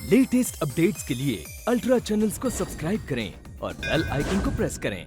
Latest updates के लिए ultra channels को सब्सक्राइब करें और बेल आइकन को प्रेस करें।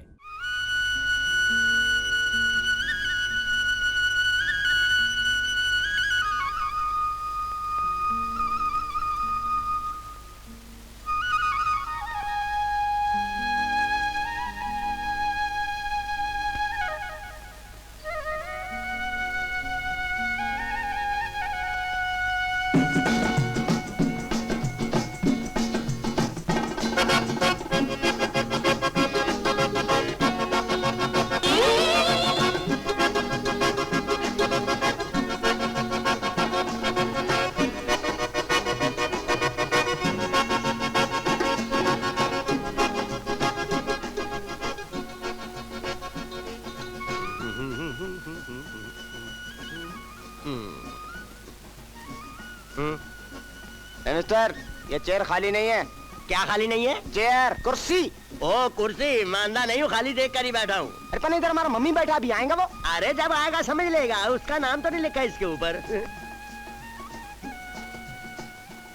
मिस्टर, ये चेयर खाली नहीं है। क्या खाली नहीं है? चेयर, कुर्सी। ओ कुर्सी मानदा नहीं हूँ, खाली देख कर ही बैठा हूँ। अरे पर इधर हमारा मम्मी बैठा, अभी आएगा वो। अरे जब आएगा समझ लेगा, उसका नाम तो नहीं लिखा इसके ऊपर।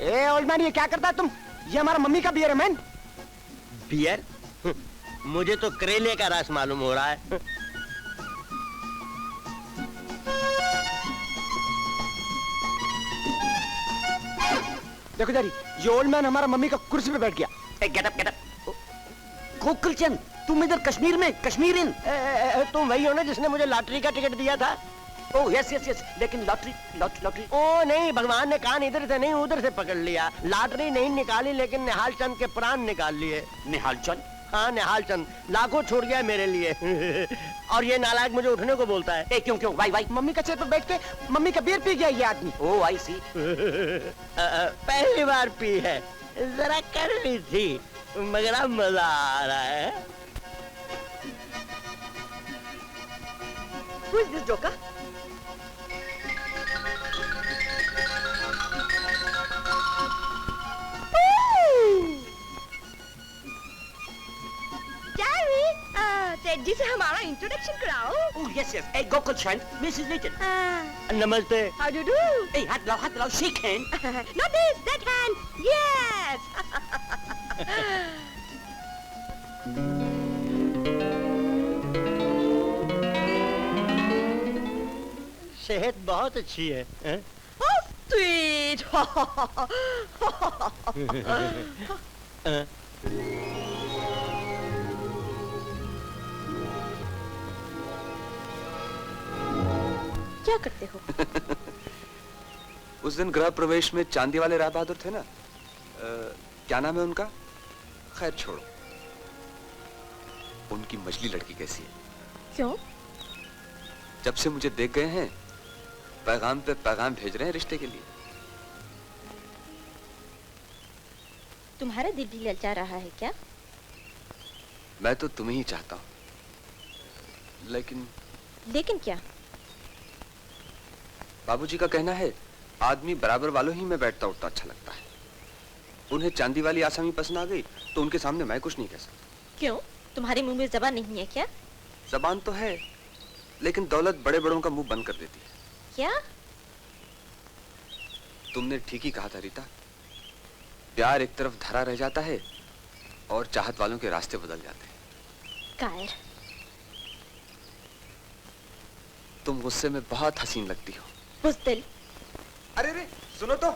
ए ओल्ड मैन, ये क्या करता है तुम? ये हमारा मम्मी का बियर है मैन। बियर? मुझे तो करेले का रस मालूम हो रहा है। देखो जारी, ये ओल्ड मैन हमारा मम्मी का कुर्सी पे बैठ गया। Get up get up. Gokulchand, तुम इधर कश्मीर में, कश्मीर इन। तुम वही हो ना जिसने मुझे लॉटरी का टिकट दिया था? ओह यस यस यस, लेकिन लॉटरी लॉटरी। ओ नहीं, भगवान ने कान इधर से नहीं उधर से पकड़ लिया। लॉटरी नहीं निकाली, लेकिन निहाल चंद के प्राण निकाल लिए। निहाल चंद? हाँ, निहाल चंद लाखों छोड़ गया मेरे लिए। और ये नालायक मुझे उठने को बोलता है। ए क्यों क्यों? वाई मम्मी का चेयर पर बैठ के मम्मी का बियर पी गया ये आदमी। ओह आई सी। पहली बार पी है, जरा कर ली थी, मगर अब मजा आ रहा है। Who is this joker? सेठ जी से हमारा इंट्रोडक्शन कराओ। ओह यस यस, ए गोकुलचंद, मिसेस लिटन। नमस्ते। How do you do? ए हाथ लाओ, shake hand. Not this, that hand. Yes. सेहत बहुत अच्छी है, हैं? Oh, sweet. क्या करते हो? उस दिन गृह प्रवेश में चांदी वाले राय बहादुर थे ना, क्या नाम है उनका? खैर छोड़ो। उनकी मछली लड़की कैसी है? क्यों? जब से मुझे देख गए हैं, पैगाम पे पैगाम भेज रहे हैं रिश्ते के लिए। तुम्हारा दिल भी ललचा रहा है क्या? मैं तो तुम्हें ही चाहता हूं, लेकिन क्या? बाबूजी का कहना है, आदमी बराबर वालों ही में बैठता उठता अच्छा लगता है। उन्हें चांदी वाली आसामी पसंद आ गई तो उनके सामने मैं कुछ नहीं कह सकता। क्यों? तुम्हारे मुंह में जबान नहीं है क्या? जबान तो है, लेकिन दौलत बड़े बड़ों का मुंह बंद कर देती है। क्या? तुमने ठीक ही कहा था रीता। प्यार एक तरफ धरा रह जाता है और चाहत वालों के रास्ते बदल जाते हैं। कायर। तुम गुस्से में बहुत हसीन लगती हो। बुज़दिल। अरे रे, सुनो तो।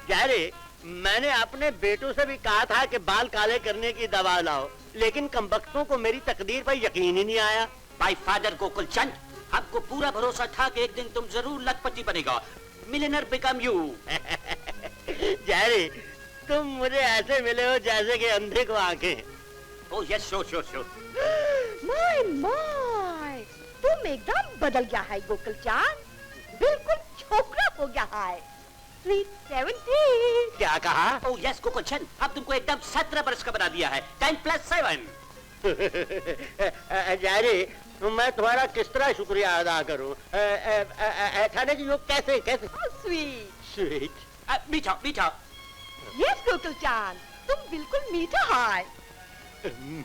जारे, मैंने अपने बेटों से भी कहा था कि बाल काले करने की दवा लाओ, लेकिन कमबख्तों को मेरी तकदीर पर यकीन ही नहीं आया। भाई फादर गोकुलचंद, हमको पूरा भरोसा था कि एक दिन तुम जरूर लखपति बनेगा, मिलियनर बिकम यू। जारे, तुम मुझे ऐसे मिले हो जैसे कि अंधे को आंखें। Oh yes, show. माय, तुम एकदम बदल गया है गोकुलचांद, बिल्कुल छोकरा हो गया है। 370। क्या कहा? ओह यस गोकुलचंद, अब तुमको एकदम 17 वर्ष का बना दिया है। 10 + 7। जारे, मैं तुम्हारा किस तरह शुक्रिया अदा करूं? थाने जी लोग कैसे कैसे? मीठा मीठा। यस गोकुलचांद, तुम बिल्कुल मीठा है।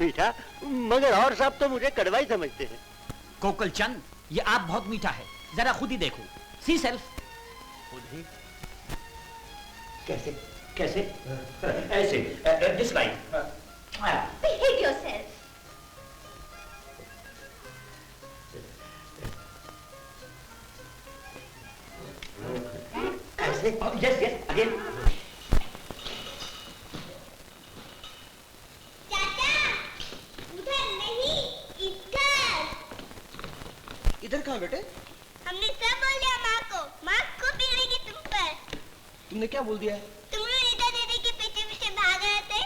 मीठा? मगर और सब तो मुझे कड़वा ही समझते हैं। गोकुल चंद, ये आप बहुत मीठा है, जरा खुद ही देखो, सी सेल्फ। खुद ही? कैसे कैसे? ऐसे, दिस लाइन। Behave yourself. ऐसे? Yes yes, again. उधर नहीं, इधर। इधर कहाँ बेटे? हमने सब बोल दिया माँ को पिघलेगी तुम पर। तुमने क्या बोल दिया है? तुम लोग रीता दीदी के पीछे पीछे भाग रहे थे।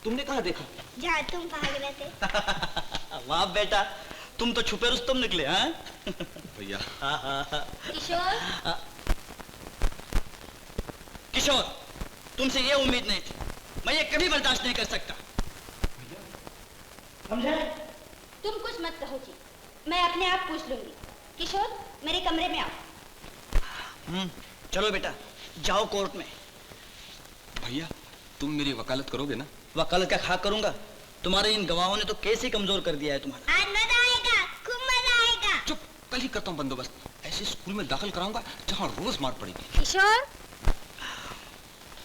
तुमने कहाँ देखा? जहाँ तुम भाग रहे थे। वाह बेटा, तुम तो छुपे रुस्तम निकले हैं। भैया किशोर, किशोर, तुमसे ये उम्मीद नहीं थी, मैं ये कभी बर्दाश्त नहीं कर सकता। समझे? तुम कुछ मत कहो जी, मैं अपने आप पूछ लूंगी। किशोर, मेरे कमरे में आओ। चलो बेटा, जाओ कोर्ट में। भैया तुम मेरी वकालत करोगे ना? वकालत का खा करूंगा, तुम्हारे इन गवाहों ने तो केस ही कमजोर कर दिया है तुम्हारा। आज मजा आएगा, खूब मजा आएगा। चुप, कल ही करता हूँ बंदोबस्त। ऐसे स्कूल में दाखिल कराऊंगा जहाँ रोज मार पड़ेगी। किशोर,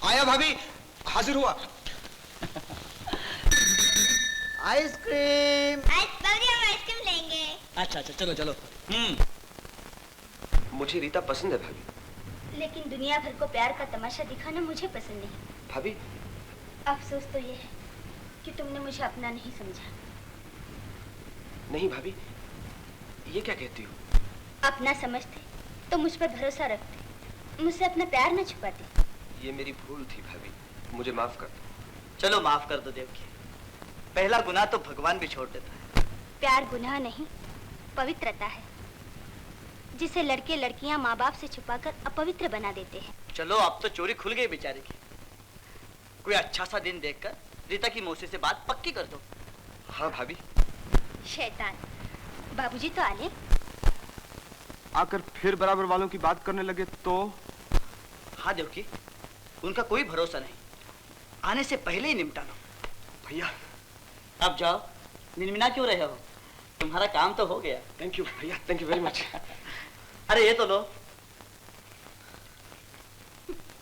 आया भाभी, हाजिर हुआ। आइसक्रीम। आज बाबरी हम आइसक्रीम लेंगे। अच्छा अच्छा, चलो चलो। मुझे रीता पसंद है भाभी। लेकिन दुनिया भर को प्यार का तमाशा दिखाना मुझे पसंद नहीं। भाभी अफसोस तो ये है कि तुमने मुझे अपना नहीं समझा। नहीं भाभी, ये क्या कहती हो? अपना समझते तो मुझ पर भरोसा रखते, मुझसे अपना प्यार न छुपाते। ये मेरी भूल थी भाभी, मुझे माफ कर दो। चलो माफ कर दो देवकी, पहला गुनाह तो भगवान भी छोड़ देता है। प्यार गुनाह नहीं, पवित्रता है, जिसे लड़के लड़कियां माँ बाप से छुपाकर अपवित्र बना देते हैं। चलो अब तो चोरी खुल गई बेचारे की। कोई अच्छा सा दिन देखकर रीता की मौसी से बात पक्की कर दो। हाँ भाभी। शैतान, बाबूजी तो आले। आकर फिर बराबर वालों की बात करने लगे तो? हाँ देवकी, उनका कोई भरोसा नहीं, आने से पहले ही निपटा लो। भैया अब जाओ, मिनमिना क्यों रहे हो, तुम्हारा काम तो हो गया। थैंक यू भैया, थैंक यू वेरी मच। अरे ये तो लो।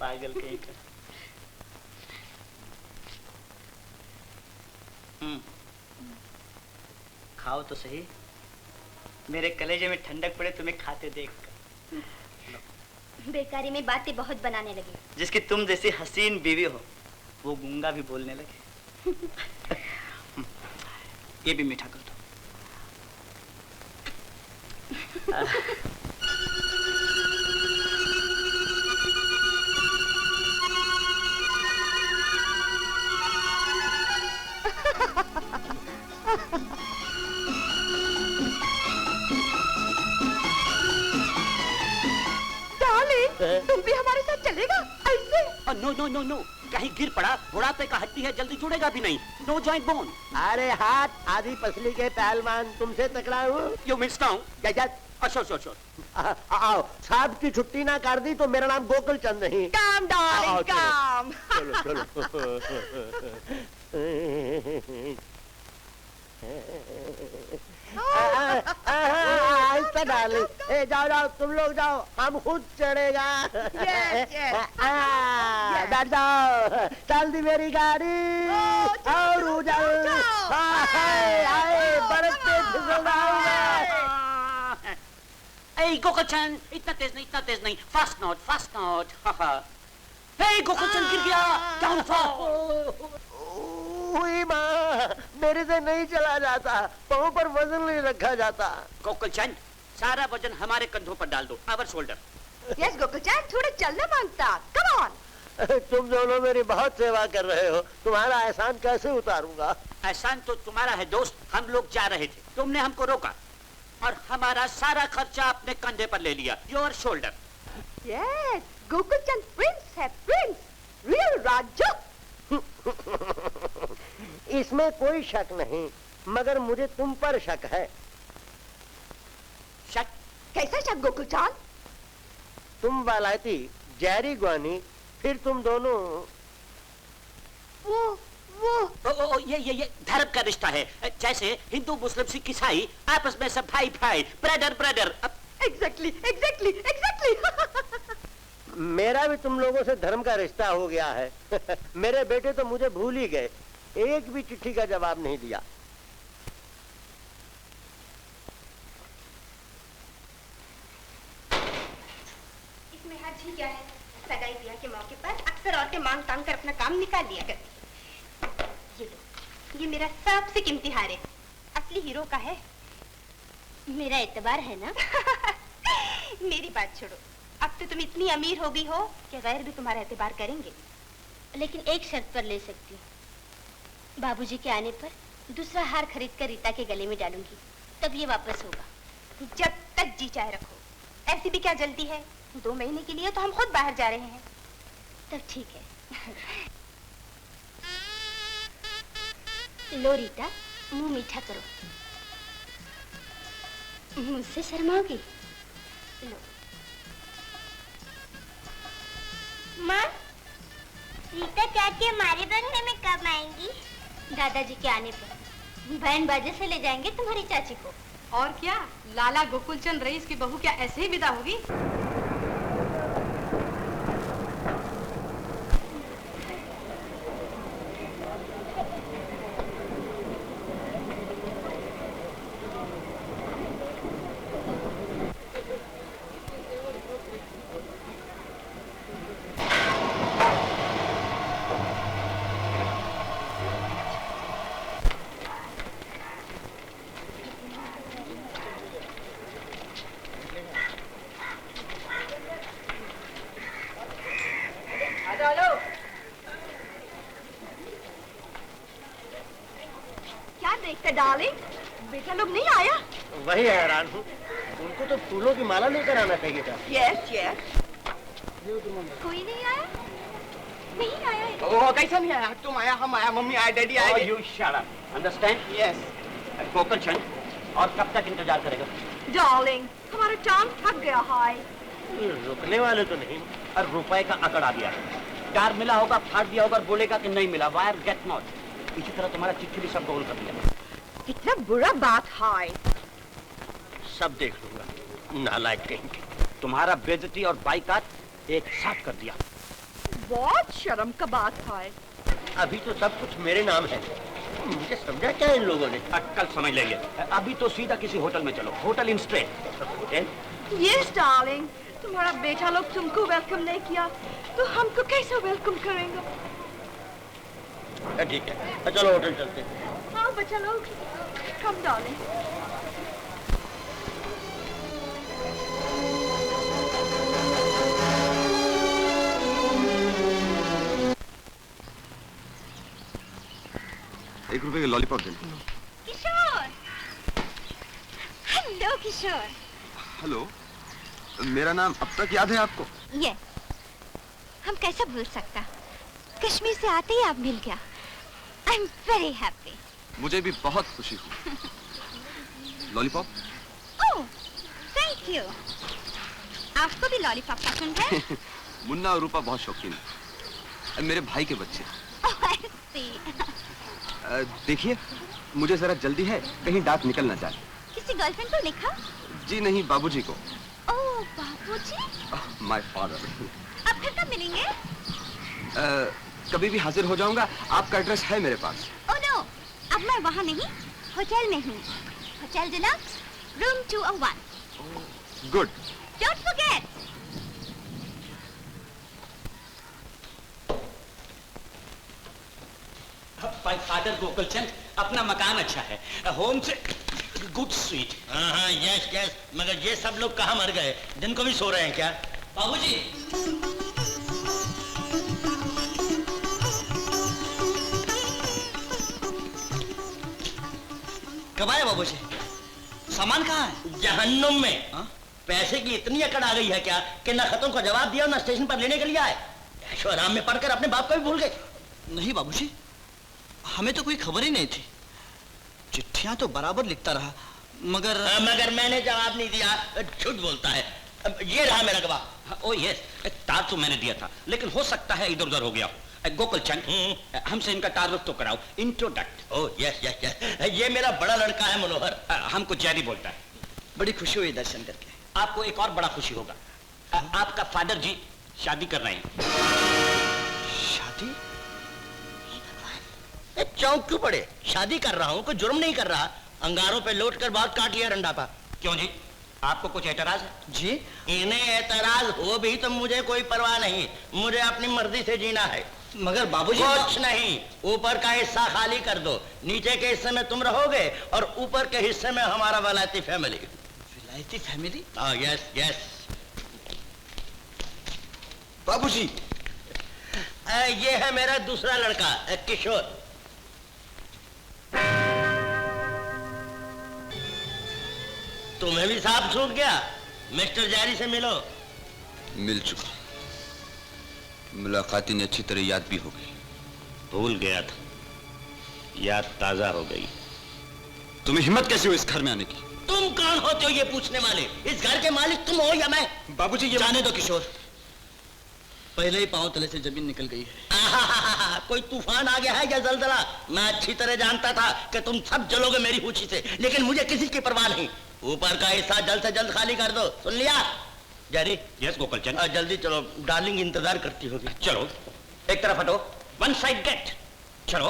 पागल कहीं का। खाओ तो सही, मेरे कलेजे में ठंडक पड़े तुम्हें खाते देखकर। बेकारी में बातें बहुत बनाने लगे। जिसकी तुम जैसी हसीन बीवी हो, वो गूंगा भी बोलने लगे। ये भी मीठा कर दो। तुम भी हमारे साथ चलेगा ऐसे? नो नो नो नो, कहीं गिर पड़ा, बुढ़ापे का हड्डी है, जल्दी जुड़ेगा भी नहीं। No joint bone. अरे हाथ आधी पसली के पहलवान, तुमसे टकरा हूँ। You miss now. Sure sure sure. आओ, साहब की छुट्टी ना कर दी तो मेरा नाम गोकुल चंद नहीं। काम डार्लिंग, काम। चलो चलो। ऐसा डार्लिंग, जाओ जाओ, तुम लोग जाओ, हम खुद चढ़ेगा। बैठ जाओ, चल दी मेरी गाड़ी। और उजल आए बर्फ पे फिसलना होगा। ए गोकुलचंद, इतना तेज नहीं, फास्ट नोट। हे गोकुलचंद, गिर गया। Down fall. हुई माँ, मेरे से नहीं चला जाता, पाँव पर वजन नहीं रखा जाता। गोकुलचंद, सारा वजन हमारे कंधों पर डाल दो, आवर शोल्डर। यस गोकुलचंद, थोड़ा चलना मांगता। Come on. तुम दोनों मेरी बहुत सेवा कर रहे हो, तुम्हारा एहसान कैसे उतारूंगा? एहसान तो तुम्हारा है दोस्त, हम लोग जा रहे थे, तुमने हमको रोका और हमारा सारा खर्चा अपने कंधे पर ले लिया, your shoulder. Yes, Gokulchand Prince है, प्रिंस, रियल राजा। इसमें कोई शक नहीं, मगर मुझे तुम पर शक है। शक? कैसा शक गोकुलचंद? तुम वालायती, जैरी ग्वानी, फिर तुम दोनों। वो वो ये धर्म का रिश्ता है, जैसे हिंदू मुस्लिम सिख ईसाई आपस में सब भाई भाई, brother brother. Exactly exactly exactly. मेरा भी तुम लोगों से धर्म का रिश्ता हो गया है। मेरे बेटे तो मुझे भूल ही गए, एक भी चिट्ठी का जवाब नहीं दिया। इसमें हर्ज ही क्या है? सगाई ब्याह के मौके पर अक्सर औरतें मांग तांग कर अपना काम निकाल लिया करती। ये लो, ये मेरा सबसे कीमती हार है, असली हीरो का है। मेरा एतबार है ना? मेरी बात छोड़ो, अब तो तुम इतनी अमीर हो गई हो कि गैर भी तुम्हारा एतबार करेंगे। लेकिन एक शर्त पर ले सकती हूँ, बाबूजी के आने पर दूसरा हार खरीद कर रीता के गले में डालूंगी, तब ये वापस होगा। जब तक जी चाहे रखो, ऐसी भी क्या जल्दी है? 2 महीने के लिए तो हम खुद बाहर जा रहे हैं। तब ठीक है। लो रीता, मुंह मीठा करो। मुझसे शर्माओगी? लो। माँ, रीता चाची हमारे बंगले में कब आएंगी? दादाजी के आने पर बैंड बाजे से ले जाएंगे तुम्हारी चाची को। और क्या, लाला गोकुलचंद रईस की बहू क्या ऐसे ही विदा होगी? क्या देखते डार्लिंग, बेटा लोग नहीं आया? वही हैरान हूँ, उनको तो फूलों की माला लेकर आना चाहिए था। Yes yes. कोई नहीं आया? नहीं आया है। ओ कैसा नहीं आया? तुम आया, हम आया, मम्मी आया, डैडी आए। You shut up, understand? Yes. Gokulchand, और कब तक इंतजार करेगा? डार्लिंग, हमारा टांग थक गया है। रुकने वाले तो नहीं। और रुपए का अकड़ आ गया, कार मिला होगा, फाड़ दिया होगा, बोलेगा कि नहीं मिला, वायर गेट नॉट। इसी तरह तुम्हारा चिट्ठी भी सब गोल कर दिया। कितना बुरा बात है। सब देख लूंगा, नालायक कहेंगे। तुम्हारा बेइज्जती और बाइकाट एक साथ कर दिया। बहुत शर्म का बात है। अभी तो सब कुछ मेरे नाम है, मुझे समझा क्या इन लोगों ने? कल समझ लेंगे। अभी तो सीधा किसी होटल में चलो, hotel in straight. Hotel? Yes darling, तुम्हारा बेटा लोग तुमको वेलकम नहीं किया तो हमको कैसे वेलकम करेंगे? ठीक है, चलो होटल चलते हैं। हाँ बच्चा लोग, कम डार्लिंग। ₹1 के लॉलीपॉप देना। किशोर, हेलो किशोर। हेलो, मेरा नाम अब तक याद है आपको? ये हम कैसे भूल सकता, कश्मीर से आते ही आप मिल गया। I am very happy. मुझे भी बहुत खुशी हुई। लॉलीपॉप? Oh, thank you. आपको भी लॉलीपॉप पसंद है? मुन्ना और रूपा बहुत शौकीन है, मेरे भाई के बच्चे। ओह, आई सी। देखिए, मुझे जरा जल्दी है, कहीं डाक निकल ना जाए। किसी गर्लफ्रेंड को लिखा? जी नहीं, बाबूजी को। ओह, बाबूजी? My father. अब फिर कब मिलेंगे? कभी भी हाजिर हो जाऊंगा, आपका एड्रेस है मेरे पास। ओह नो, अब मैं वहाँ नहीं, होटल में हूँ। Hotel deluxe, room 201। Good. Don't forget. Father Gokulchand, अपना मकान अच्छा है, होम से गुड स्वीट। हाँ हाँ, यस यस, मगर ये सब लोग कहाँ मर गए? दिन को भी सो रहे हैं क्या? बाबूजी, कब आए बाबूजी? सामान कहाँ है? जहन्नुम में। हाँ? पैसे की इतनी अकड़ आ गई है क्या कि न खतों का जवाब दिया न स्टेशन पर लेने के लिए आए? ऐशो आराम में पढ़कर अपने बाप को भी भूल गए। नहीं बाबूजी, हमें तो कोई खबर ही नहीं थी। चिट्ठियां तो बराबर लिखता रहा, मगर मगर मैंने जवाब नहीं दिया, झूठ बोलता है। अब ये रहा मेरा गवाह। ओ यस, तार तो मैंने दिया था, लेकिन हो सकता है इधर उधर हो गया। गोकुल चंद, हमसे इनका तारुफ तो कराओ, इंट्रोडक्ट। ओह यस यस यस, ये मेरा बड़ा लड़का है मनोहर। हमको जेरी बोलता है। बड़ी खुशी हुई दर्शन करके। आपको एक और बड़ा खुशी होगा, आपका फादर जी शादी कर रहे हैं। शादी? चौंक क्यों पड़े? शादी कर रहा हूँ, कोई जुर्म नहीं कर रहा। अंगारों पे लौट कर बात काट लिया रंडा पा। क्यों जी, आपको कुछ एतराज है? जी इन्हें एतराज हो भी तो मुझे कोई परवाह नहीं, मुझे अपनी मर्जी से जीना है। मगर बाबूजी कुछ नहीं, ऊपर का हिस्सा खाली कर दो, नीचे के हिस्से में तुम रहोगे और ऊपर के हिस्से में हमारा वलायती फैमिली। विलायती फैमिली? हाँ यस यस। बाबूजी, ये है मेरा दूसरा लड़का किशोर। तुम्हें भी सांप सूख गया? मिस्टर जारी से मिलो। मिल चुका, मुलाकात ने अच्छी तरह याद भी हो गई। भूल गया था, याद ताजा हो गई। तुम्हें हिम्मत कैसे हुई इस घर में आने की? तुम कौन होते हो ये पूछने वाले? इस घर के मालिक तुम हो या मैं? बाबूजी ये जाने दो किशोर, पहले ही पांव तले से जमीन निकल गई है। कोई तूफान आ गया है या जलजला? मैं अच्छी तरह जानता था कि तुम सब जलोगे मेरी पूछी से, लेकिन मुझे किसी की परवाह नहीं। ऊपर का हिस्सा जल्द से जल्द खाली कर दो, सुन लिया? जारी? यस गोकुल चंद। जल्दी चलो, डार्लिंग इंतजार करती होगी। चलो एक तरफ हटो, वन साइड गेट। चलो।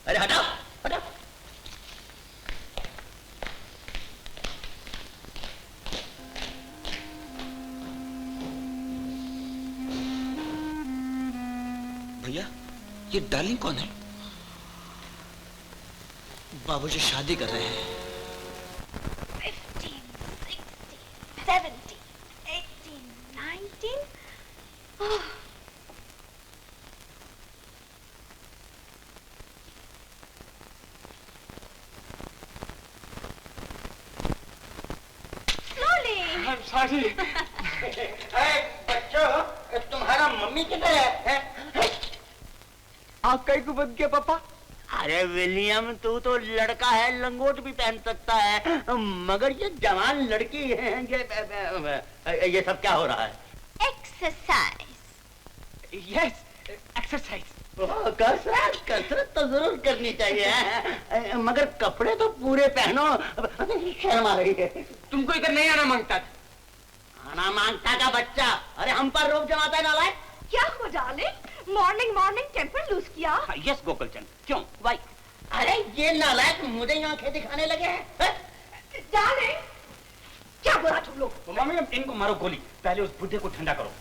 अरे हटाओ हटाओ। भैया ये डार्लिंग कौन है? बाबूजी शादी कर रहे हैं। 15, 16, 17, 18, 19. Oh. Slowly. I'm sorry. बच्चों, तुम्हारा मम्मी किधर है? आप कहीं को बन गया पापा? अरे विलियम, तू तो लड़का है, लंगोट भी पहन सकता है, मगर ये जवान लड़की है। ये सब क्या हो रहा है? Exercise. Yes, exercise. कसरत तो जरूर करनी चाहिए, मगर कपड़े तो पूरे पहनो। शर्म आ रही है। तुमको इधर नहीं आना मांगता। आना मांगता का बच्चा, अरे हम पर रोक जमाता है नालायक। क्या हुआ darling? Morning morning temper lose किया? यस गोकुल चंद, क्यों? वाई? अरे ये नालायक मुझे ही आंखें दिखाने लगे हैं। डार्लिंग, क्या बोला तुम लोग? मम्मी इनको मारो गोली, पहले उस बुढ़े को ठंडा करो।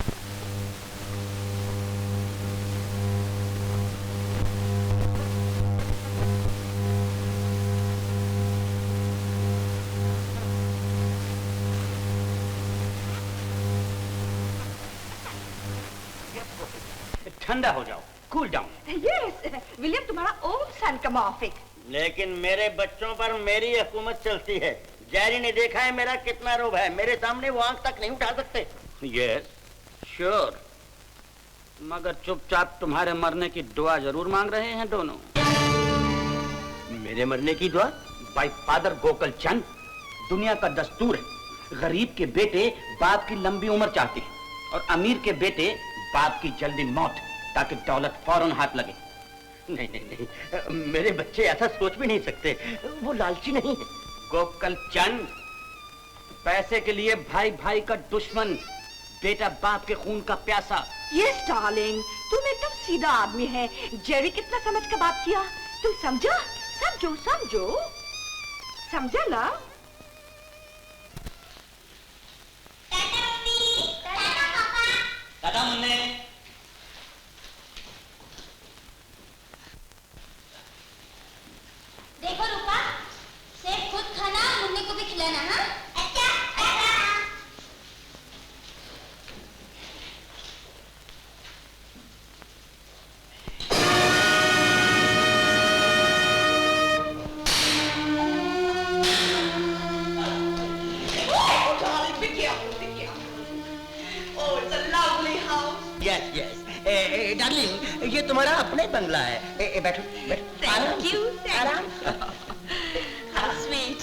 ठंडा हो जाओ, कूल डाउन। यस, विलियम तुम्हारा ओन सन का माफिक। लेकिन मेरे बच्चों पर मेरी हुकूमत चलती है। जैरी ने देखा है मेरा कितना रोब है, मेरे सामने वो आंख तक नहीं उठा सकते। यस श्योर, मगर चुपचाप तुम्हारे मरने की दुआ जरूर मांग रहे हैं दोनों। मेरे मरने की दुआ? बाय फादर गोकुल चंद, दुनिया का दस्तूर है, गरीब के बेटे बाप की लंबी उम्र चाहते हैं और अमीर के बेटे बाप की जल्दी मौत, ताकि दौलत फौरन हाथ लगे। नहीं नहीं नहीं, मेरे बच्चे ऐसा सोच भी नहीं सकते, वो लालची नहीं है। गोकुल चंद, पैसे के लिए भाई भाई का दुश्मन, बेटा बाप के खून का प्यासा। यस डार्लिंग, तुम एकदम सीधा आदमी है। जेरी कितना समझ कर बात किया, तुम समझा? समझो समझो, समझा ना? दादा मुन्ने, देखो रूपा, सिर्फ खुद खाना, मुन्ने को भी खिलाना। हाँ अच्छा अच्छा। यस यस, डार्लिंग, ये तुम्हारा अपना ही बंगला है। बैठो बैठो। आराम से, आराम से। स्वीट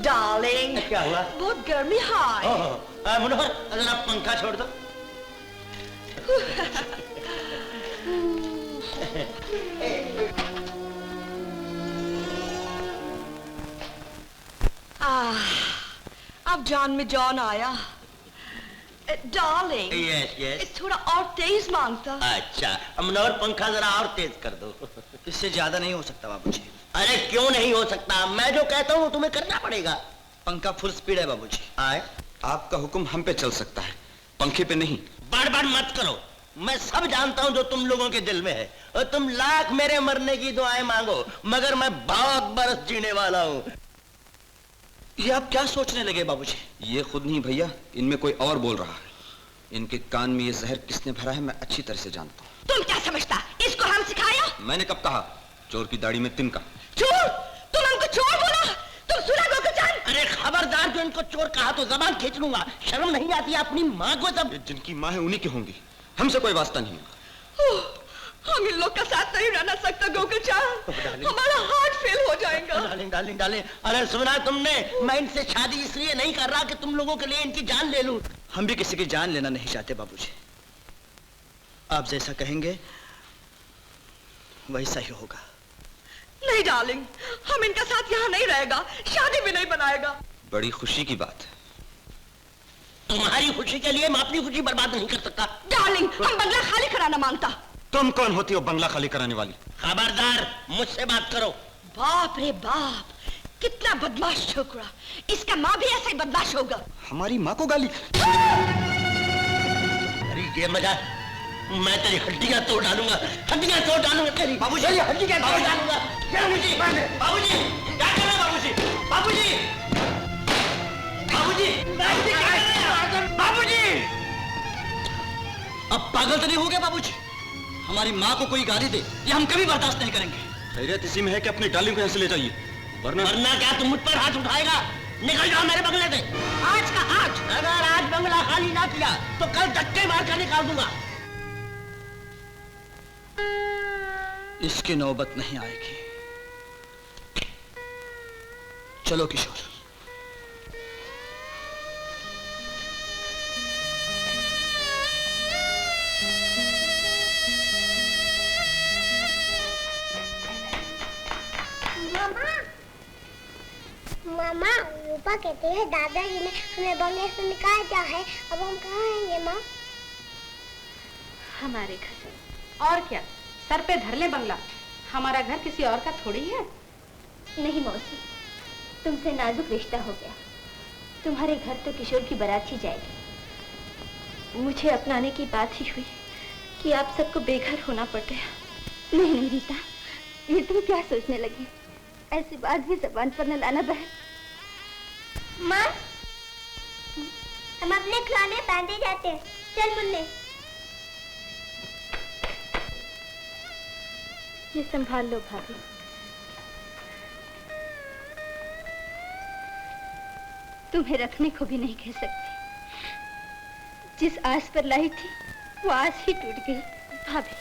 डार्लिंग, क्या हुआ? बहुत गर्मी है। मनोहर, अगर आप पंखा छोड़ दो। अब जान में जान आया। डार्लिंग, यस यस, थोड़ा और तेज मांगता। अच्छा, अमनौर पंखा जरा और तेज कर दो। इससे ज्यादा नहीं हो सकता बाबूजी। अरे क्यों नहीं हो सकता? मैं जो कहता हूँ तुम्हें करना पड़ेगा। पंखा फुल स्पीड है बाबूजी। आए, आपका हुक्म हम पे चल सकता है, पंखे पे नहीं। बड़बड़ मत करो, मैं सब जानता हूँ जो तुम लोगों के दिल में है, और तुम लाख मेरे मरने की दुआएं मांगो, मगर मैं बहुत बरस जीने वाला हूँ। ये आप क्या सोचने लगे बाबूजी? ये खुद नहीं भैया, इनमें कोई और बोल रहा है। इनके कान में ये जहर किसने भरा है मैं अच्छी तरह से जानता हूँ। तुम क्या समझता, इसको हम सिखाया? मैंने कब कहा चोर की दाढ़ी में तिनका? चोर? तुम हमको चोर बोला? तुम सुना गोकुलचंद? अरे खबरदार, जो इनको चोर कहा तो जबान खींच लूंगा। शर्म नहीं आती अपनी माँ को? सब जिनकी माँ है उन्हीं की होंगी, हमसे कोई वास्ता नहीं होगा। हम इन लोग का साथ नहीं रहना सकता गोकुलचंद, हमारा हार्ट फेल हो जाएगा। डार्लिंग डार्लिंग डार्लिंग, अरे सुना तुमने, मैं इनसे शादी इसलिए नहीं कर रहा कि तुम लोगों के लिए इनकी जान ले लूं। हम भी किसी की जान लेना नहीं चाहते बाबूजी। आप जैसा कहेंगे वैसा ही होगा। नहीं डार्लिंग, हम इनका साथ यहाँ नहीं रहेगा, शादी भी नहीं बनाएगा। बड़ी खुशी की बात है। तुम्हारी खुशी के लिए मैं अपनी खुशी बर्बाद नहीं कर सकता। डार्लिंग, हम बंगला खाली कराना मांगता। तुम कौन होती हो बंगला खाली कराने वाली? खबरदार, मुझसे बात करो। बाप रे बाप, कितना बदमाश छोकरा। इसका माँ भी ऐसा ही बदमाश होगा। हमारी माँ को गाली? अरे ये मजा, मैं तेरी हड्डियां तोड़ डालूंगा, हड्डियां तोड़ डालूंगा तेरी। बाबूजी, हड्डियां तोड़ डालूंगा। बाबूजी, बाबूजी, क्या कर रहे हो बाबूजी? बाबूजी, बाबूजी, बाबूजी! अब पागल तो नहीं हो गया बाबूजी? हमारी माँ को कोई गाली दे, ये हम कभी बर्दाश्त नहीं करेंगे। खैरियत इसी में है कि अपनी डार्लिंग को यहाँ से ले जाइए, वरना क्या तुम मुझ पर हाथ उठाएगा? निकल जाओ मेरे बंगले से, आज का आज। अगर आज बंगला खाली ना किया तो कल धक्के मार कर निकाल दूंगा। इसकी नौबत नहीं आएगी। चलो किशोर। मामा, रूपा कहते हैं दादाजी ने हमें बंगले से निकाल दिया है, अब हम कहाँ आएंगे माँ? हमारे घर। और क्या, सर पे धर ले बंगला। हमारा घर किसी और का थोड़ी है। नहीं मौसी, तुमसे नाजुक रिश्ता हो गया। तुम्हारे घर तो किशोर की बारात ही जाएगी। मुझे अपनाने की बात ही हुई कि आप सबको बेघर होना पड़ गया। नहीं नहीं रीता, ये तुम क्या सोचने लगी? ऐसी बात भी जबान पर न लाना बहन। माँ, हम अपने खिलौने बांधे जाते हैं। चल मुन्ने। ये संभाल लो भाभी। तुम्हें रखने को भी नहीं कह सकती। जिस आस पर लाई थी वो आस ही टूट गई। भाभी,